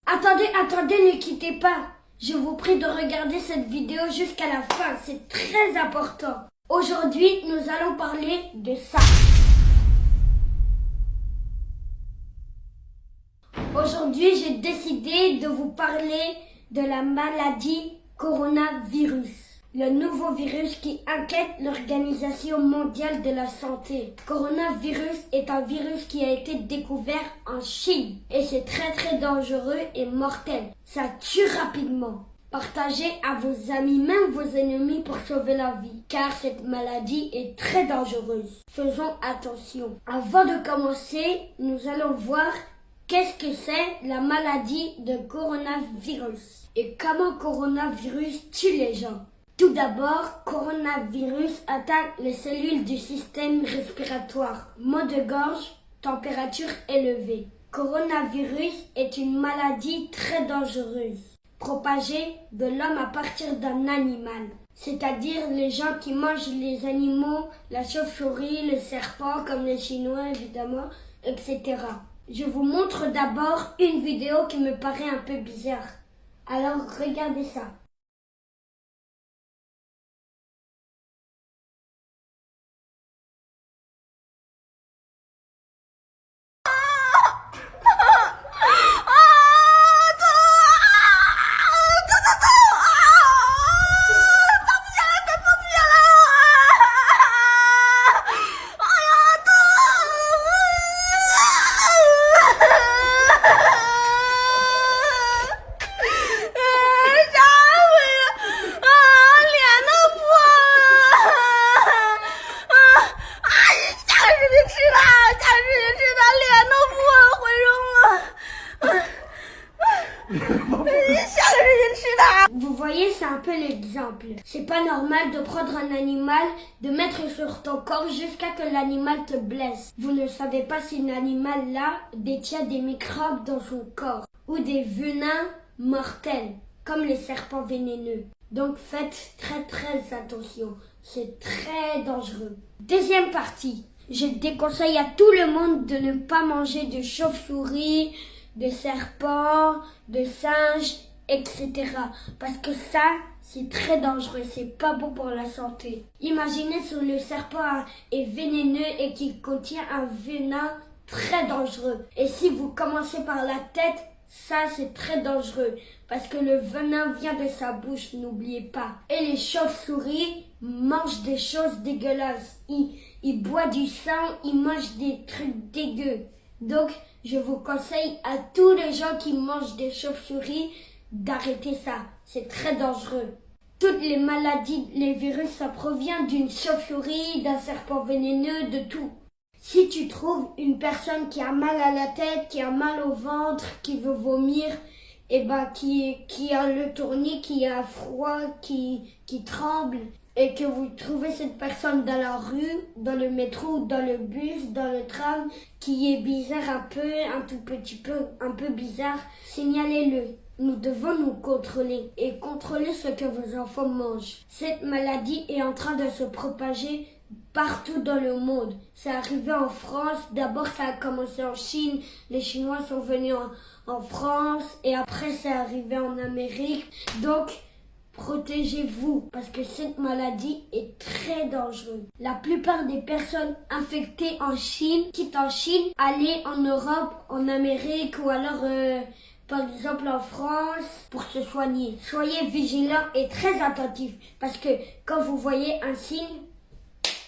Attendez, ne quittez pas. Je vous prie de regarder cette vidéo jusqu'à la fin, c'est très important. Aujourd'hui, nous allons parler de ça. Aujourd'hui, j'ai décidé de vous parler de la maladie coronavirus. Le nouveau virus qui inquiète l'Organisation mondiale de la santé. Coronavirus est un virus qui a été découvert en Chine. Et c'est très dangereux et mortel. Ça tue rapidement. Partagez à vos amis, même vos ennemis pour sauver la vie. Car cette maladie est très dangereuse. Faisons attention. Avant de commencer, nous allons voir qu'est-ce que c'est la maladie de coronavirus et comment coronavirus tue les gens. Tout d'abord, coronavirus attaque les cellules du système respiratoire. Maux de gorge, température élevée. Coronavirus est une maladie très dangereuse, propagée de l'homme à partir d'un animal. C'est-à-dire les gens qui mangent les animaux, la chauve-souris, le serpent, comme les Chinois évidemment, etc. Je vous montre d'abord une vidéo qui me paraît un peu bizarre. Alors regardez ça. Vous voyez, c'est un peu l'exemple. C'est pas normal de prendre un animal, de mettre sur ton corps jusqu'à que l'animal te blesse. Vous ne savez pas si l'animal-là détient des microbes dans son corps ou des venins mortels, comme les serpents vénéneux. Donc faites très attention. C'est très dangereux. Deuxième partie. Je déconseille à tout le monde de ne pas manger de chauve-souris, de serpents, de singes, etc. Parce que ça, c'est très dangereux, c'est pas bon pour la santé. Imaginez si le serpent est vénéneux et qu'il contient un venin très dangereux. Et si vous commencez par la tête, ça c'est très dangereux parce que le venin vient de sa bouche, n'oubliez pas. Et les chauves-souris mangent des choses dégueulasses. Ils boivent du sang, ils mangent des trucs dégueux. Donc, je vous conseille à tous les gens qui mangent des chauves-souris d'arrêter ça. C'est très dangereux. Toutes les maladies, les virus, ça provient d'une chauve-souris, d'un serpent vénéneux, de tout. Si tu trouves une personne qui a mal à la tête, qui a mal au ventre, qui veut vomir, qui a le tournis, qui a froid, qui tremble, et que vous trouvez cette personne dans la rue, dans le métro, dans le bus, dans le tram, qui est bizarre un tout petit peu, un peu bizarre, signalez-le. Nous devons nous contrôler et contrôler ce que vos enfants mangent. Cette maladie est en train de se propager partout dans le monde. C'est arrivé en France, d'abord ça a commencé en Chine, les Chinois sont venus en France et après c'est arrivé en Amérique. Donc, protégez-vous parce que cette maladie est très dangereuse. La plupart des personnes infectées en Chine quittent en Chine, aller en Europe, en Amérique ou alors par exemple en France pour se soigner. Soyez vigilants et très attentifs parce que quand vous voyez un signe,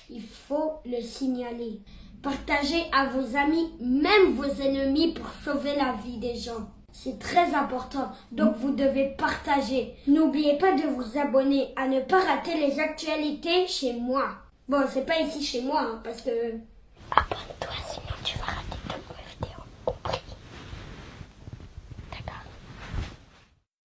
il faut le signaler. Partagez à vos amis, même vos ennemis pour sauver la vie des gens. C'est très important, donc vous devez partager. N'oubliez pas de vous abonner à ne pas rater les actualités chez moi. Bon, c'est pas ici chez moi, parce que... Abonne-toi.